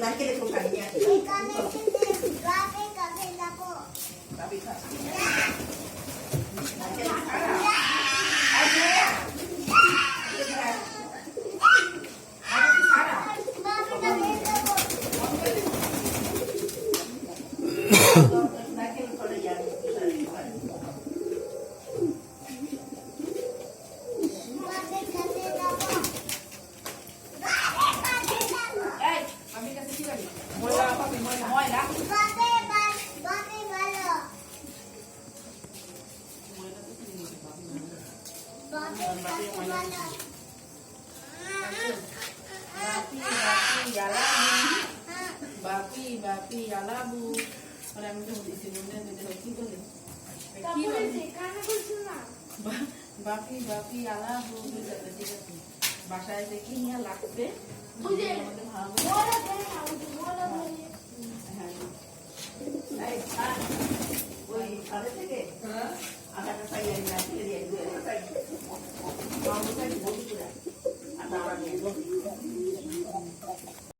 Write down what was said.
নারকেলের খোসা নিয়ে আসি। গাবে খাস। নারকেল ছাড়া। আর ছাড়া। নারকেল ফলে যাবে। বাপি বাপি আলাবু মানে আমি তো বলছি কি বলে বাপি বাপি আলাবু ঠিক আছে বাসায় দেখি নিয়ে লাগবে ওই ছাদে থেকে আধাটা পাইয়ে নারকেল দিয়ে দিয়ে